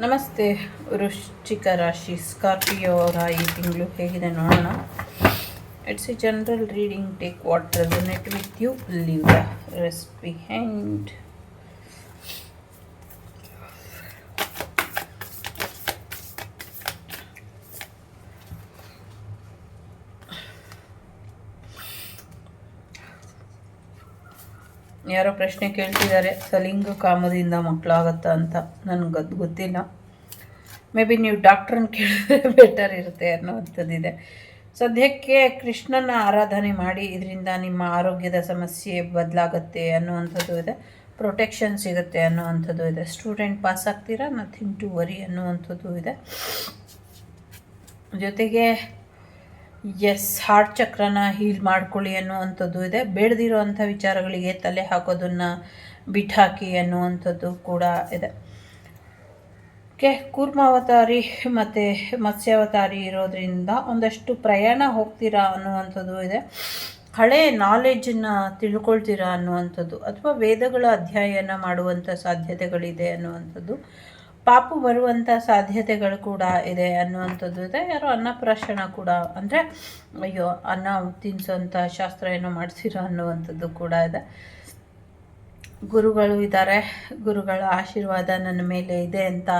ನಮಸ್ತೆ ವೃಶ್ಚಿಕ ರಾಶಿ ಸ್ಕಾರ್ಪಿಯೋ ಅವರ ಈ ತಿಂಗಳು ಹೇಗಿದೆ ನೋಡೋಣ. It's a general reading. Take what resonate with you, leave the rest behind. ಯಾರೋ ಪ್ರಶ್ನೆ ಕೇಳ್ತಿದ್ದಾರೆ, ಸಲಿಂಗ ಕಾಮದಿಂದ ಮಕ್ಕಳಾಗತ್ತಾ ಅಂತ. ನನಗದು ಗೊತ್ತಿಲ್ಲ. ಮೇ ಬಿ ನೀವು ಡಾಕ್ಟ್ರನ್ನ ಕೇಳಿದ್ರೆ ಬೆಟರ್ ಇರುತ್ತೆ ಅನ್ನೋವಂಥದ್ದಿದೆ. ಸದ್ಯಕ್ಕೆ ಕೃಷ್ಣನ ಆರಾಧನೆ ಮಾಡಿ, ಇದರಿಂದ ನಿಮ್ಮ ಆರೋಗ್ಯದ ಸಮಸ್ಯೆ ಬದಲಾಗತ್ತೆ ಅನ್ನುವಂಥದ್ದು ಇದೆ. ಪ್ರೊಟೆಕ್ಷನ್ ಸಿಗುತ್ತೆ ಅನ್ನುವಂಥದ್ದು ಇದೆ. ಸ್ಟೂಡೆಂಟ್ ಪಾಸ್ ಆಗ್ತೀರಾ, ನಥಿಂಗ್ ಟು ವರಿ ಅನ್ನುವಂಥದ್ದು ಇದೆ. ಜೊತೆಗೆ ಹಾರ್ಟ್ ಚಕ್ರನ ಹೀಲ್ ಮಾಡ್ಕೊಳ್ಳಿ ಅನ್ನುವಂಥದ್ದು ಇದೆ. ಬೇಡದಿರೋ ಅಂಥ ವಿಚಾರಗಳಿಗೆ ತಲೆ ಹಾಕೋದನ್ನು ಬಿಟ್ಟಾಕಿ ಅನ್ನುವಂಥದ್ದು ಕೂಡ ಇದೆ. ಕೂರ್ಮಾವತಾರಿ ಮತ್ತು ಮತ್ಸ್ಯಾವತಾರಿ ಇರೋದ್ರಿಂದ ಒಂದಷ್ಟು ಪ್ರಯಾಣ ಹೋಗ್ತೀರಾ ಅನ್ನುವಂಥದ್ದು ಇದೆ. ಹಳೆ ನಾಲೆಜನ್ನು ತಿಳ್ಕೊಳ್ತೀರಾ ಅನ್ನುವಂಥದ್ದು, ಅಥವಾ ವೇದಗಳ ಅಧ್ಯಯನ ಮಾಡುವಂಥ ಸಾಧ್ಯತೆಗಳಿದೆ ಅನ್ನುವಂಥದ್ದು. ಪಾಪು ಬರುವಂಥ ಸಾಧ್ಯತೆಗಳು ಕೂಡ ಇದೆ ಅನ್ನುವಂಥದ್ದು ಇದೆ. ಯಾರೋ ಅನ್ನಪ್ರಾಶನ ಕೂಡ, ಅಂದರೆ ಅಯ್ಯೋ ಅನ್ನ ತಿನ್ನಿಸೋಂಥ ಶಾಸ್ತ್ರ ಏನೋ ಮಾಡಿಸಿರೋ ಅನ್ನುವಂಥದ್ದು ಕೂಡ ಇದೆ. ಗುರುಗಳು ಇದ್ದಾರೆ, ಗುರುಗಳ ಆಶೀರ್ವಾದ ನನ್ನ ಮೇಲೆ ಇದೆ ಅಂತ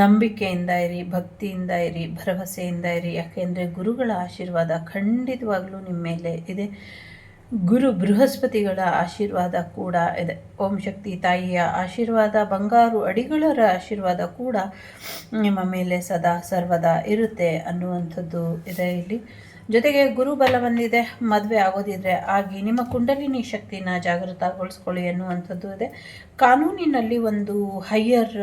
ನಂಬಿಕೆಯಿಂದ ಇರಿ, ಭಕ್ತಿಯಿಂದ ಇರಿ, ಭರವಸೆಯಿಂದ ಇರಿ. ಯಾಕೆಂದರೆ ಗುರುಗಳ ಆಶೀರ್ವಾದ ಖಂಡಿತವಾಗ್ಲೂ ನಿಮ್ಮ ಮೇಲೆ ಇದೆ. ಗುರು ಬೃಹಸ್ಪತಿಗಳ ಆಶೀರ್ವಾದ ಕೂಡ ಇದೆ. ಓಂ ಶಕ್ತಿ ತಾಯಿಯ ಆಶೀರ್ವಾದ, ಬಂಗಾರು ಅಡಿಗಳರ ಆಶೀರ್ವಾದ ಕೂಡ ನಿಮ್ಮ ಮೇಲೆ ಸದಾ ಸರ್ವದಾ ಇರುತ್ತೆ ಅನ್ನುವಂಥದ್ದು ಇದೆ ಇಲ್ಲಿ. ಜೊತೆಗೆ ಗುರು ಬಲ ಬಂದಿದೆ. ಮದುವೆ ಆಗೋದಿದ್ರೆ ಆಗಿ ನಿಮ್ಮ ಕುಂಡಲಿನಿ ಶಕ್ತಿನ ಜಾಗೃತಗೊಳಿಸ್ಕೊಳ್ಳಿ ಅನ್ನುವಂಥದ್ದು ಇದೆ. ಕಾನೂನಿನಲ್ಲಿ ಒಂದು ಹೈಯರ್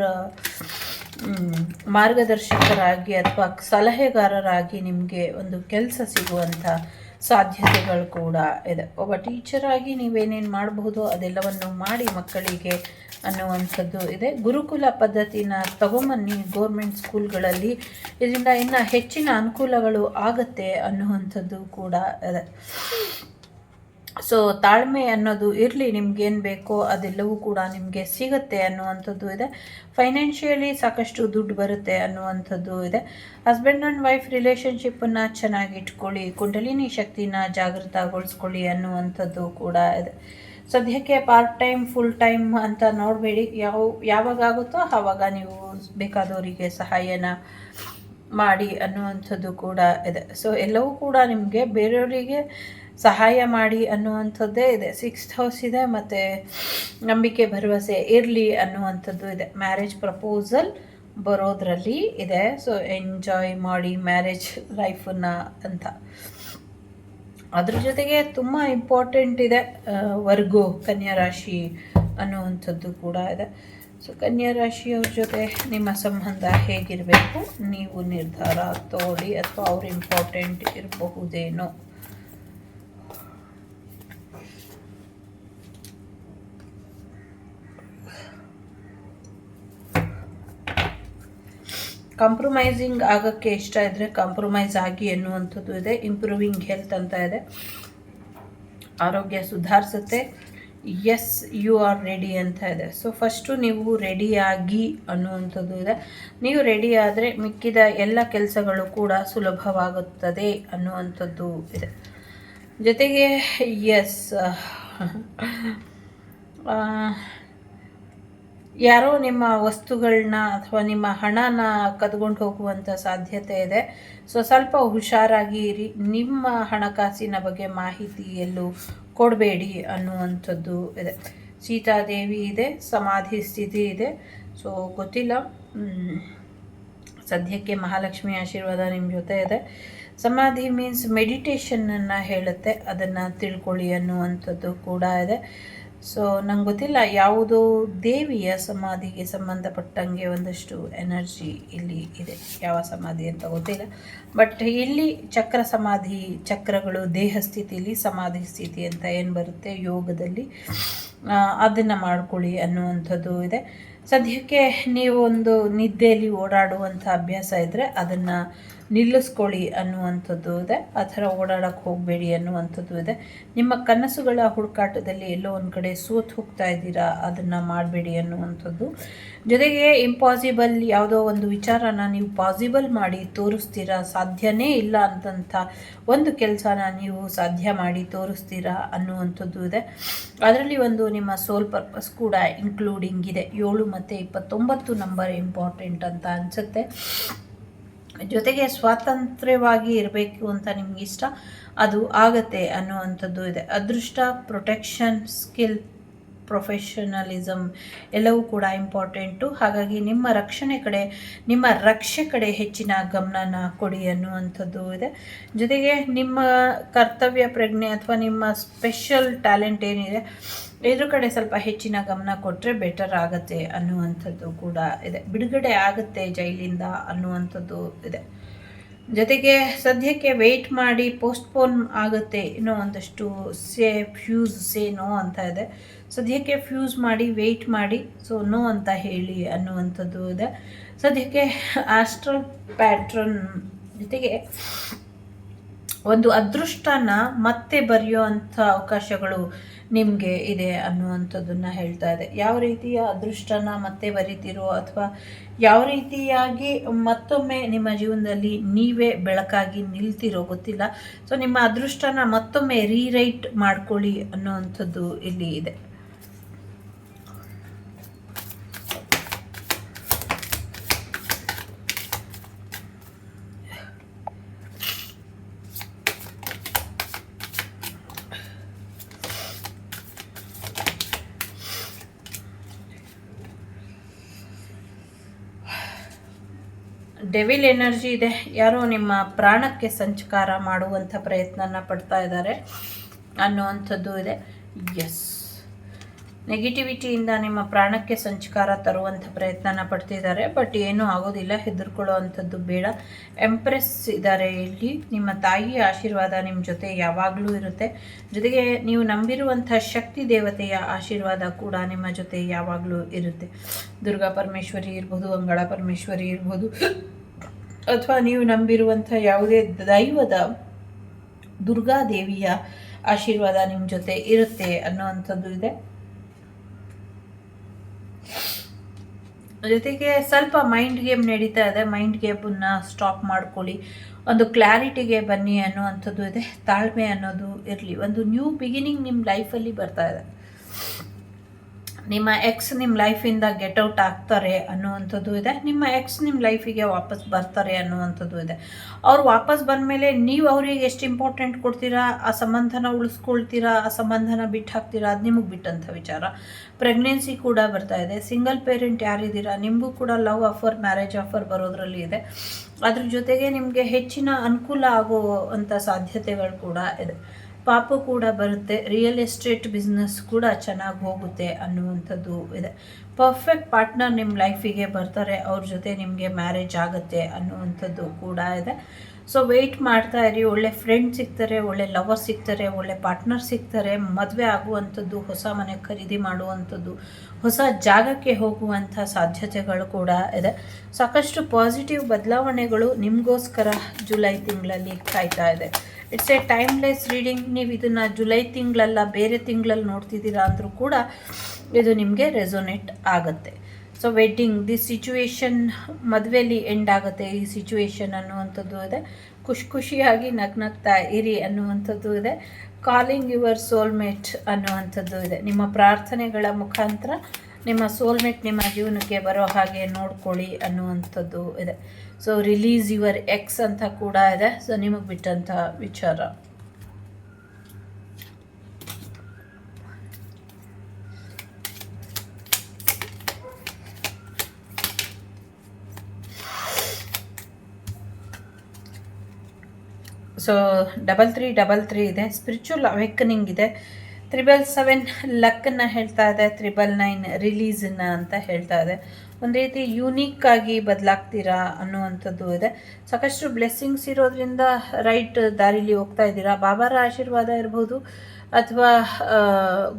ಮಾರ್ಗದರ್ಶಕರಾಗಿ ಅಥವಾ ಸಲಹೆಗಾರರಾಗಿ ನಿಮಗೆ ಒಂದು ಕೆಲಸ ಸಿಗುವಂಥ ಸಾಧ್ಯತೆಗಳು ಕೂಡ ಇದೆ. ಒಬ್ಬ ಟೀಚರಾಗಿ ನೀವೇನೇನು ಮಾಡಬಹುದು ಅದೆಲ್ಲವನ್ನು ಮಾಡಿ ಮಕ್ಕಳಿಗೆ ಅನ್ನುವಂಥದ್ದು ಇದೆ. ಗುರುಕುಲ ಪದ್ಧತಿನ ತಗೊಂಬನ್ನಿ ಗೋರ್ಮೆಂಟ್ ಸ್ಕೂಲ್ಗಳಲ್ಲಿ, ಇದರಿಂದ ಇನ್ನು ಹೆಚ್ಚಿನ ಅನುಕೂಲಗಳು ಆಗತ್ತೆ ಅನ್ನುವಂಥದ್ದು ಕೂಡ ಇದೆ. ಸೊ ತಾಳ್ಮೆ ಅನ್ನೋದು ಇರಲಿ, ನಿಮ್ಗೇನು ಬೇಕೋ ಅದೆಲ್ಲವೂ ಕೂಡ ನಿಮಗೆ ಸಿಗುತ್ತೆ ಅನ್ನುವಂಥದ್ದು ಇದೆ. ಫೈನಾನ್ಷಿಯಲಿ ಸಾಕಷ್ಟು ದುಡ್ಡು ಬರುತ್ತೆ ಅನ್ನುವಂಥದ್ದು ಇದೆ. ಹಸ್ಬೆಂಡ್ ಆ್ಯಂಡ್ ವೈಫ್ ರಿಲೇಷನ್ಶಿಪ್ಪನ್ನು ಚೆನ್ನಾಗಿ ಇಟ್ಕೊಳ್ಳಿ, ಕುಂಡಲಿನಿ ಶಕ್ತಿನ ಜಾಗೃತಗೊಳಿಸ್ಕೊಳ್ಳಿ ಅನ್ನುವಂಥದ್ದು ಕೂಡ ಇದೆ. ಸದ್ಯಕ್ಕೆ ಪಾರ್ಟ್ ಟೈಮ್ ಫುಲ್ ಟೈಮ್ ಅಂತ ನೋಡಬೇಡಿ. ಯಾವಾಗುತ್ತೋ ಆವಾಗ ನೀವು ಬೇಕಾದವರಿಗೆ ಸಹಾಯನ ಮಾಡಿ ಅನ್ನುವಂಥದ್ದು ಕೂಡ ಇದೆ. ಸೊ ಎಲ್ಲವೂ ಕೂಡ ನಿಮಗೆ ಬೇರೆಯವರಿಗೆ ಸಹಾಯ ಮಾಡಿ ಅನ್ನುವಂಥದ್ದೇ ಇದೆ. 6th ಹೌಸ್ ಇದೆ, ಮತ್ತು ನಂಬಿಕೆ ಭರವಸೆ ಇರಲಿ ಅನ್ನುವಂಥದ್ದು ಇದೆ. ಮ್ಯಾರೇಜ್ ಪ್ರಪೋಸಲ್ ಬರೋದ್ರಲ್ಲಿ ಇದೆ. ಸೊ ಎಂಜಾಯ್ ಮಾಡಿ ಮ್ಯಾರೇಜ್ ಲೈಫನ್ನು ಅಂತ. ಅದ್ರ ಜೊತೆಗೆ ತುಂಬ ಇಂಪಾರ್ಟೆಂಟ್ ಇದೆ ವರ್ಗೋ ಕನ್ಯಾ ರಾಶಿ ಅನ್ನುವಂಥದ್ದು ಕೂಡ ಇದೆ. ಸೊ ಕನ್ಯಾ ರಾಶಿಯವ್ರ ಜೊತೆ ನಿಮ್ಮ ಸಂಬಂಧ ಹೇಗಿರಬೇಕು ನೀವು ನಿರ್ಧಾರ ತಗೊಳ್ಳಿ, ಅಥವಾ ಅವ್ರು ಇಂಪಾರ್ಟೆಂಟ್ ಇರಬಹುದೇನೋ. ಕಾಂಪ್ರಮೈಸಿಂಗ್ ಆಗೋಕ್ಕೆ ಇಷ್ಟ ಇದ್ದರೆ ಕಾಂಪ್ರಮೈಸ್ ಆಗಿ ಎನ್ನುವಂಥದ್ದು ಇದೆ. ಇಂಪ್ರೂವಿಂಗ್ ಹೆಲ್ತ್ ಅಂತ ಇದೆ. ಆರೋಗ್ಯ ಸುಧಾರಿಸುತ್ತೆ. ಎಸ್ ಯು ಆರ್ ರೆಡಿ ಅಂತ ಇದೆ. ಸೊ ಫಸ್ಟು ನೀವು ರೆಡಿಯಾಗಿ ಅನ್ನುವಂಥದ್ದು ಇದೆ. ನೀವು ರೆಡಿ ಆದರೆ ಮಿಕ್ಕಿದ ಎಲ್ಲ ಕೆಲಸಗಳು ಕೂಡ ಸುಲಭವಾಗುತ್ತದೆ ಅನ್ನುವಂಥದ್ದು ಇದೆ. ಜೊತೆಗೆ ಯಾರೋ ನಿಮ್ಮ ವಸ್ತುಗಳನ್ನ ಅಥವಾ ನಿಮ್ಮ ಹಣನ ಕದ್ಕೊಂಡು ಹೋಗುವಂಥ ಸಾಧ್ಯತೆ ಇದೆ. ಸೊ ಸ್ವಲ್ಪ ಹುಷಾರಾಗಿ ಇರಿ. ನಿಮ್ಮ ಹಣಕಾಸಿನ ಬಗ್ಗೆ ಮಾಹಿತಿ ಎಲ್ಲೂ ಕೊಡಬೇಡಿ ಅನ್ನುವಂಥದ್ದು ಇದೆ. ಸೀತಾದೇವಿ ಇದೆ, ಸಮಾಧಿ ಸ್ಥಿತಿ ಇದೆ. ಸೊ ಗೊತ್ತಿಲ್ಲ, ಸದ್ಯಕ್ಕೆ ಮಹಾಲಕ್ಷ್ಮಿ ಆಶೀರ್ವಾದ ನಿಮ್ಮ ಜೊತೆ ಇದೆ. ಸಮಾಧಿ ಮೀನ್ಸ್ ಮೆಡಿಟೇಷನನ್ನು ಹೇಳುತ್ತೆ, ಅದನ್ನು ತಿಳ್ಕೊಳ್ಳಿ ಅನ್ನುವಂಥದ್ದು ಕೂಡ ಇದೆ. ಸೊ ನಂಗೆ ಗೊತ್ತಿಲ್ಲ ಯಾವುದೋ ದೇವಿಯ ಸಮಾಧಿಗೆ ಸಂಬಂಧಪಟ್ಟಂಗೆ ಒಂದಷ್ಟು ಎನರ್ಜಿ ಇಲ್ಲಿ ಇದೆ. ಯಾವ ಸಮಾಧಿ ಅಂತ ಗೊತ್ತಿಲ್ಲ, ಬಟ್ ಇಲ್ಲಿ ಚಕ್ರ ಸಮಾಧಿ, ಚಕ್ರಗಳು ದೇಹ ಸ್ಥಿತಿಯಲ್ಲಿ, ಸಮಾಧಿ ಸ್ಥಿತಿ ಅಂತ ಏನು ಬರುತ್ತೆ ಯೋಗದಲ್ಲಿ, ಅದನ್ನು ಮಾಡ್ಕೊಳ್ಳಿ ಅನ್ನುವಂಥದ್ದು ಇದೆ. ಸದ್ಯಕ್ಕೆ ನೀವು ಒಂದು ನಿದ್ದೆಯಲ್ಲಿ ಓಡಾಡುವಂಥ ಅಭ್ಯಾಸ ಇದ್ದರೆ ಅದನ್ನು ನಿಲ್ಲಿಸ್ಕೊಳ್ಳಿ ಅನ್ನುವಂಥದ್ದು ಇದೆ. ಆ ಥರ ಓಡಾಡೋಕ್ಕೆ ಹೋಗಬೇಡಿ ಅನ್ನುವಂಥದ್ದು ಇದೆ. ನಿಮ್ಮ ಕನಸುಗಳ ಹುಡುಕಾಟದಲ್ಲಿ ಎಲ್ಲೋ ಒಂದು ಕಡೆ ಸೋತು ಹೋಗ್ತಾ ಇದ್ದೀರಾ, ಅದನ್ನು ಮಾಡಬೇಡಿ ಅನ್ನುವಂಥದ್ದು. ಜೊತೆಗೆ ಇಂಪಾಸಿಬಲ್ ಯಾವುದೋ ಒಂದು ವಿಚಾರನ ನೀವು ಪಾಸಿಬಲ್ ಮಾಡಿ ತೋರಿಸ್ತೀರಾ, ಸಾಧ್ಯನೇ ಇಲ್ಲ ಅಂತಂಥ ಒಂದು ಕೆಲಸನ ನೀವು ಸಾಧ್ಯ ಮಾಡಿ ತೋರಿಸ್ತೀರಾ ಅನ್ನುವಂಥದ್ದು ಇದೆ. ಅದರಲ್ಲಿ ಒಂದು ನಿಮ್ಮ ಸೋಲ್ ಪರ್ಪಸ್ ಕೂಡ ಇನ್ಕ್ಲೂಡಿಂಗ್ ಇದೆ. 7 ಮತ್ತು 29 ನಂಬರ್ ಇಂಪಾರ್ಟೆಂಟ್ ಅಂತ ಅನಿಸುತ್ತೆ. ಜೊತೆಗೆ ಸ್ವಾತಂತ್ರ್ಯವಾಗಿ ಇರಬೇಕು ಅಂತ ನಿಮ್ಗೆ ಇಷ್ಟ, ಅದು ಆಗತ್ತೆ ಅನ್ನುವಂಥದ್ದು ಇದೆ. ಅದೃಷ್ಟ, ಪ್ರೊಟೆಕ್ಷನ್, ಸ್ಕಿಲ್, ಪ್ರೊಫೆಷನಲಿಸಮ್ ಎಲ್ಲವೂ ಕೂಡ ಇಂಪಾರ್ಟೆಂಟು. ಹಾಗಾಗಿ ನಿಮ್ಮ ರಕ್ಷಣೆ ಕಡೆ, ನಿಮ್ಮ ರಕ್ಷೆ ಕಡೆ ಹೆಚ್ಚಿನ ಗಮನನ ಕೊಡಿ ಅನ್ನುವಂಥದ್ದು ಇದೆ. ಜೊತೆಗೆ ನಿಮ್ಮ ಕರ್ತವ್ಯ ಪ್ರಜ್ಞೆ ಅಥವಾ ನಿಮ್ಮ ಸ್ಪೆಷಲ್ ಟ್ಯಾಲೆಂಟ್ ಏನಿದೆ ಇದ್ರ ಕಡೆ ಸ್ವಲ್ಪ ಹೆಚ್ಚಿನ ಗಮನ ಕೊಟ್ಟರೆ ಬೆಟರ್ ಆಗುತ್ತೆ ಅನ್ನುವಂಥದ್ದು ಕೂಡ ಇದೆ. ಬಿಡುಗಡೆ ಆಗುತ್ತೆ ಜೈಲಿಂದ ಅನ್ನುವಂಥದ್ದು ಇದೆ. ಜೊತೆಗೆ ಸದ್ಯಕ್ಕೆ ವೆಯ್ಟ್ ಮಾಡಿ, ಪೋಸ್ಟ್ಪೋನ್ ಆಗುತ್ತೆ, ಇನ್ನೂ ಒಂದಷ್ಟು ಸೇ ನೋ ಅಂತ ಇದೆ. ಸದ್ಯಕ್ಕೆ ಫ್ಯೂಸ್ ಮಾಡಿ, ವೆಯ್ಟ್ ಮಾಡಿ, ಸೊ ನೋ ಅಂತ ಹೇಳಿ ಅನ್ನುವಂಥದ್ದು ಇದೆ. ಸದ್ಯಕ್ಕೆ ಆಸ್ಟ್ರಲ್ ಪ್ಯಾಟ್ರನ್ ಜೊತೆಗೆ ಒಂದು ಅದೃಷ್ಟನ ಮತ್ತೆ ಬರೆಯೋ ಅಂಥ ಅವಕಾಶಗಳು ನಿಮಗೆ ಇದೆ ಅನ್ನುವಂಥದ್ದನ್ನು ಹೇಳ್ತಾ ಇದೆ. ಯಾವ ರೀತಿಯ ಅದೃಷ್ಟನ ಮತ್ತೆ ಬರಿತೀರೋ ಅಥವಾ ಯಾವ ರೀತಿಯಾಗಿ ಮತ್ತೊಮ್ಮೆ ನಿಮ್ಮ ಜೀವನದಲ್ಲಿ ನೀವೇ ಬೆಳಕಾಗಿ ನಿಲ್ತಿರೋ ಗೊತ್ತಿಲ್ಲ. ಸೊ ನಿಮ್ಮ ಅದೃಷ್ಟನ ಮತ್ತೊಮ್ಮೆ ರೀರೈಟ್ ಮಾಡ್ಕೊಳ್ಳಿ ಅನ್ನುವಂಥದ್ದು ಇಲ್ಲಿ ಇದೆ. ಡೆವಿಲ್ ಎನರ್ಜಿ ಇದೆ. ಯಾರೋ ನಿಮ್ಮ ಪ್ರಾಣಕ್ಕೆ ಸಂಚಕಾರ ಮಾಡುವಂಥ ಪ್ರಯತ್ನನ ಪಡ್ತಾ ಇದ್ದಾರೆ ಅನ್ನುವಂಥದ್ದು ಇದೆ. ಎಸ್, ನೆಗೆಟಿವಿಟಿಯಿಂದ ನಿಮ್ಮ ಪ್ರಾಣಕ್ಕೆ ಸಂಚಕಾರ ತರುವಂಥ ಪ್ರಯತ್ನನ ಪಡ್ತಿದ್ದಾರೆ. ಬಟ್ ಏನೂ ಆಗೋದಿಲ್ಲ, ಹೆದರ್ಕೊಳ್ಳೋ ಅಂಥದ್ದು ಬೇಡ. ಎಂಪ್ರೆಸ್ ಇದ್ದಾರೆ ಇಲ್ಲಿ. ನಿಮ್ಮ ತಾಯಿಯ ಆಶೀರ್ವಾದ ನಿಮ್ಮ ಜೊತೆ ಯಾವಾಗಲೂ ಇರುತ್ತೆ. ಜೊತೆಗೆ ನೀವು ನಂಬಿರುವಂಥ ಶಕ್ತಿ ದೇವತೆಯ ಆಶೀರ್ವಾದ ಕೂಡ ನಿಮ್ಮ ಜೊತೆ ಯಾವಾಗಲೂ ಇರುತ್ತೆ. ದುರ್ಗಾ ಪರಮೇಶ್ವರಿ ಇರ್ಬೋದು, ಅಂಗಳ ಪರಮೇಶ್ವರಿ ಇರ್ಬೋದು, ಅಥವಾ ನೀವು ನಂಬಿರುವಂಥ ಯಾವುದೇ ದೈವದ ದುರ್ಗಾದೇವಿಯ ಆಶೀರ್ವಾದ ನಿಮ್ಮ ಜೊತೆ ಇರುತ್ತೆ ಅನ್ನುವಂಥದ್ದು ಇದೆ. ಜೊತೆಗೆ ಸ್ವಲ್ಪ ಮೈಂಡ್ ಗೇಮ್ ನಡೀತಾ ಇದೆ. ಮೈಂಡ್ ಗೇಮನ್ನು ಸ್ಟಾಪ್ ಮಾಡ್ಕೊಳ್ಳಿ, ಒಂದು ಕ್ಲಾರಿಟಿಗೆ ಬನ್ನಿ ಅನ್ನುವಂಥದ್ದು ಇದೆ. ತಾಳ್ಮೆ ಅನ್ನೋದು ಇರಲಿ. ಒಂದು ನ್ಯೂ ಬಿಗಿನಿಂಗ್ ನಿಮ್ಮ ಲೈಫಲ್ಲಿ ಬರ್ತಾ ಇದೆ. ನಿಮ್ಮ ಎಕ್ಸ್ ನಿಮ್ಮ ಲೈಫಿಂದ ಗೆಟ್ ಔಟ್ ಆಗ್ತಾರೆ ಅನ್ನುವಂಥದ್ದು ಇದೆ. ನಿಮ್ಮ ಎಕ್ಸ್ ನಿಮ್ಮ ಲೈಫಿಗೆ ವಾಪಸ್ ಬರ್ತಾರೆ ಅನ್ನುವಂಥದ್ದು ಇದೆ. ಅವ್ರು ವಾಪಸ್ ಬಂದಮೇಲೆ ನೀವು ಅವರಿಗೆ ಎಷ್ಟು ಇಂಪಾರ್ಟೆಂಟ್ ಕೊಡ್ತೀರಾ, ಆ ಸಂಬಂಧನ ಉಳಿಸ್ಕೊಳ್ತೀರಾ, ಆ ಸಂಬಂಧನ ಬಿಟ್ಟು ಹಾಕ್ತೀರಾ, ಅದು ನಿಮಗೆ ಬಿಟ್ಟಂಥ ವಿಚಾರ. ಪ್ರೆಗ್ನೆನ್ಸಿ ಕೂಡ ಬರ್ತಾ ಇದೆ. ಸಿಂಗಲ್ ಪೇರೆಂಟ್ ಯಾರಿದ್ದೀರಾ ನಿಮಗೂ ಕೂಡ ಲವ್ ಆಫರ್, ಮ್ಯಾರೇಜ್ ಆಫರ್ ಬರೋದ್ರಲ್ಲಿ ಇದೆ. ಅದ್ರ ಜೊತೆಗೆ ನಿಮಗೆ ಹೆಚ್ಚಿನ ಅನುಕೂಲ ಆಗುವಂಥ ಸಾಧ್ಯತೆಗಳು ಕೂಡ ಇದೆ. ಪಾಪು ಕೂಡ ಬರುತ್ತೆ. ರಿಯಲ್ ಎಸ್ಟೇಟ್ ಬಿಸ್ನೆಸ್ ಕೂಡ ಚೆನ್ನಾಗಿ ಹೋಗುತ್ತೆ ಅನ್ನುವಂಥದ್ದು ಇದೆ. ಪರ್ಫೆಕ್ಟ್ ಪಾರ್ಟ್ನರ್ ನಿಮ್ಮ ಲೈಫಿಗೆ ಬರ್ತಾರೆ, ಅವ್ರ ಜೊತೆ ನಿಮಗೆ ಮ್ಯಾರೇಜ್ ಆಗುತ್ತೆ ಅನ್ನುವಂಥದ್ದು ಕೂಡ ಇದೆ. ಸೊ ವೆಯ್ಟ್ ಮಾಡ್ತಾ ಇರಿ. ಒಳ್ಳೆ ಫ್ರೆಂಡ್ ಸಿಗ್ತಾರೆ, ಒಳ್ಳೆ ಲವರ್ ಸಿಗ್ತಾರೆ, ಒಳ್ಳೆ ಪಾರ್ಟ್ನರ್ ಸಿಗ್ತಾರೆ, ಮದುವೆ ಆಗುವಂಥದ್ದು, ಹೊಸ ಮನೆ ಖರೀದಿ ಮಾಡುವಂಥದ್ದು, ಹೊಸ ಜಾಗಕ್ಕೆ ಹೋಗುವಂಥ ಸಾಧ್ಯತೆಗಳು ಕೂಡ ಇದೆ. ಸಾಕಷ್ಟು ಪಾಸಿಟಿವ್ ಬದಲಾವಣೆಗಳು ನಿಮಗೋಸ್ಕರ ಜುಲೈ ತಿಂಗಳಲ್ಲಿ ಕಾಯ್ತಾ ಇದೆ. It's A timeless reading. ನೀವು ಇದನ್ನು ಜುಲೈ ತಿಂಗಳಲ್ಲ ಬೇರೆ ತಿಂಗಳಲ್ಲಿ ನೋಡ್ತಿದ್ದೀರಾ ಅಂದರೂ ಕೂಡ ಇದು ನಿಮಗೆ ರೆಸೊನೇಟ್ ಆಗುತ್ತೆ. ಸೊ ವೆಡ್ಡಿಂಗ್, ದಿ ಸಿಚುವೇಶನ್, ಮದುವೆಯಲ್ಲಿ ಎಂಡ್ ಆಗುತ್ತೆ ಈ ಸಿಚುವೇಶನ್ ಅನ್ನುವಂಥದ್ದು ಇದೆ. ಖುಷಿಯಾಗಿ ನಗ್ನಗ್ತಾ ಇರಿ ಅನ್ನುವಂಥದ್ದು ಇದೆ. ಕಾಲಿಂಗ್ ಯುವರ್ ಸೋಲ್ಮೇಟ್ ಅನ್ನುವಂಥದ್ದು ಇದೆ. ನಿಮ್ಮ ಪ್ರಾರ್ಥನೆಗಳ ಮುಖಾಂತರ ನಿಮ್ಮ ಸೋಲ್ಮೇಟ್ ನಿಮ್ಮ ಜೀವನಕ್ಕೆ ಬರೋ ಹಾಗೆ ನೋಡ್ಕೊಳ್ಳಿ ಅನ್ನುವಂಥದ್ದು ಇದೆ. ಸೊ ರಿಲೀಸ್ ಯುವರ್ ಎಕ್ಸ್ ಅಂತ ಕೂಡ ಇದೆ. ಸೊ ನಿಮಗೆ ಬಿಟ್ಟಂಥ ವಿಚಾರ. ಸೊ 3333 ಇದೆ. ಸ್ಪಿರಿಚುವಲ್ ಅವೇಕನಿಂಗ್ ಇದೆ. 777 ಲಕ್ಕನ್ನು ಹೇಳ್ತಾ ಇದೆ. 999 ರಿಲೀಸನ್ನು ಅಂತ ಹೇಳ್ತಾ ಇದೆ. ಒಂದು ರೀತಿ ಯೂನಿಕ್ ಆಗಿ ಬದಲಾಗ್ತೀರಾ ಅನ್ನುವಂಥದ್ದು ಇದೆ. ಸಾಕಷ್ಟು ಬ್ಲೆಸ್ಸಿಂಗ್ಸ್ ಇರೋದ್ರಿಂದ ರೈಟ್ ದಾರಿಲಿ ಹೋಗ್ತಾ ಇದ್ದೀರಾ. ಬಾಬಾರ ಆಶೀರ್ವಾದ ಇರ್ಬೋದು ಅಥವಾ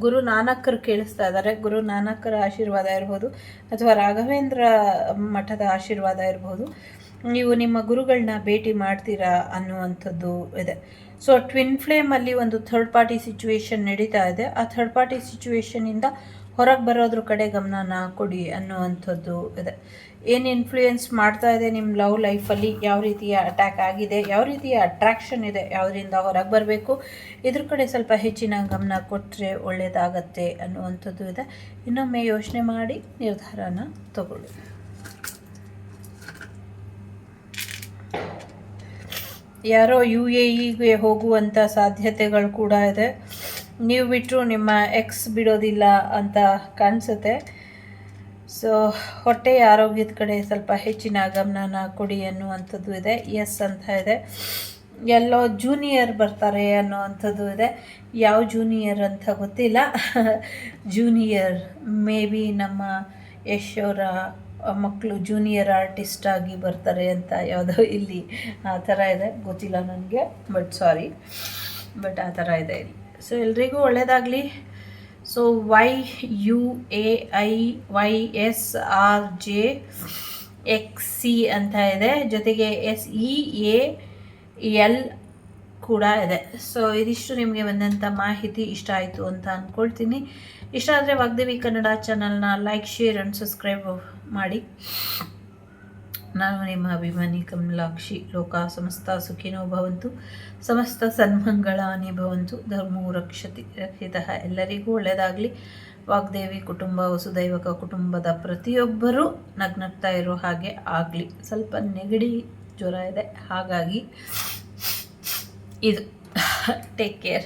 ಗುರು ನಾನಕರು ಕೇಳಿಸ್ತಾ ಇದ್ದಾರೆ, ಗುರು ನಾನಕರ ಆಶೀರ್ವಾದ ಇರ್ಬೋದು ಅಥವಾ ರಾಘವೇಂದ್ರ ಮಠದ ಆಶೀರ್ವಾದ ಇರ್ಬೋದು. ನೀವು ನಿಮ್ಮ ಗುರುಗಳನ್ನ ಭೇಟಿ ಮಾಡ್ತೀರಾ ಅನ್ನುವಂಥದ್ದು ಇದೆ. ಸೊ ಟ್ವಿನ್ ಫ್ಲೇಮಲ್ಲಿ ಒಂದು ಥರ್ಡ್ ಪಾರ್ಟಿ ಸಿಚುವೇಶನ್ ನಡೀತಾ ಇದೆ. ಆ ಥರ್ಡ್ ಪಾರ್ಟಿ ಸಿಚುವೇಶನಿಂದ ಹೊರಗೆ ಬರೋದ್ರ ಕಡೆ ಗಮನನ ಕೊಡಿ ಅನ್ನುವಂಥದ್ದು ಇದೆ. ಏನು ಇನ್ಫ್ಲೂಯೆನ್ಸ್ ಮಾಡ್ತಾ ಇದೆ ನಿಮ್ಮ ಲವ್ ಲೈಫಲ್ಲಿ, ಯಾವ ರೀತಿಯ ಅಟ್ಯಾಕ್ ಆಗಿದೆ, ಯಾವ ರೀತಿಯ ಅಟ್ರಾಕ್ಷನ್ ಇದೆ, ಯಾವುದರಿಂದ ಹೊರಗೆ ಬರಬೇಕು, ಇದ್ರ ಕಡೆ ಸ್ವಲ್ಪ ಹೆಚ್ಚಿನ ಗಮನ ಕೊಟ್ಟರೆ ಒಳ್ಳೆಯದಾಗತ್ತೆ ಅನ್ನುವಂಥದ್ದು ಇದೆ. ಇನ್ನೊಮ್ಮೆ ಯೋಚನೆ ಮಾಡಿ ನಿರ್ಧಾರನ ತಗೊಳ್ಳಿ. ಯಾರೋ UAEಗೆ ಹೋಗುವಂಥ ಸಾಧ್ಯತೆಗಳು ಕೂಡ ಇದೆ. ನೀವು ಬಿಟ್ಟರು ನಿಮ್ಮ ಎಕ್ಸ್ ಬಿಡೋದಿಲ್ಲ ಅಂತ ಕಾಣಿಸುತ್ತೆ. ಸೊ ಹೊಟ್ಟೆಯ ಆರೋಗ್ಯದ ಕಡೆ ಸ್ವಲ್ಪ ಹೆಚ್ಚಿನ ಗಮನನ ಕೊಡಿ ಅನ್ನುವಂಥದ್ದು ಇದೆ. ಎಸ್ ಅಂತ ಇದೆ. ಎಲ್ಲೋ ಜೂನಿಯರ್ ಬರ್ತಾರೆ ಅನ್ನುವಂಥದ್ದು ಇದೆ. ಯಾವ ಜೂನಿಯರ್ ಅಂತ ಗೊತ್ತಿಲ್ಲ. ಜೂನಿಯರ್ ಮೇ ಬಿ ನಮ್ಮ ಯಶ್ ಅವರ ಮಕ್ಕಳು ಜೂನಿಯರ್ ಆರ್ಟಿಸ್ಟ್ ಆಗಿ ಬರ್ತಾರೆ ಅಂತ ಯಾವುದೋ ಇಲ್ಲಿ ಆ ಥರ ಇದೆ, ಗೊತ್ತಿಲ್ಲ ನನಗೆ, ಸಾರಿ ಬಟ್ ಆ ಥರ ಇದೆ ಇಲ್ಲಿ. ಸೊ ಎಲ್ರಿಗೂ ಒಳ್ಳೆಯದಾಗಲಿ. ಸೊ YUAIYSRJXC ಅಂತ ಇದೆ, ಜೊತೆಗೆ SEAL ಕೂಡ ಇದೆ. ಸೊ ಇದಿಷ್ಟು ನಿಮಗೆ ಬಂದಂಥ ಮಾಹಿತಿ ಇಷ್ಟ ಆಯಿತು ಅಂತ ಅಂದ್ಕೊಳ್ತೀನಿ. ಇಷ್ಟ ಆದರೆ ವಾಗ್ದೇವಿ ಕನ್ನಡ ಚಾನಲ್ನ ಲೈಕ್, ಶೇರ್ ಆ್ಯಂಡ್ ಸಬ್ಸ್ಕ್ರೈಬ್ ಮಾಡಿ. ನಾನು ನಿಮ್ಮ ಅಭಿಮಾನಿ ಕಮಲಾಕ್ಷಿ. ಲೋಕ ಸಮಸ್ತ ಸುಖಿನೋ ಭವಂತು, ಸಮಸ್ತ ಸನ್ಮಂಗಳಾನಿ ಭವಂತು, ಧರ್ಮೋ ರಕ್ಷಿತಃ. ಎಲ್ಲರಿಗೂ ಒಳ್ಳೆಯದಾಗಲಿ. ವಾಗ್ದೇವಿ ಕುಟುಂಬ ವಸುದೈವಕ ಕುಟುಂಬದ ಪ್ರತಿಯೊಬ್ಬರೂ ನಗ್ನಗ್ತಾ ಇರೋ ಹಾಗೆ ಆಗಲಿ. ಸ್ವಲ್ಪ ನೆಗಡಿ ಜ್ವರ ಇದೆ, ಹಾಗಾಗಿ ಇದು. Take care.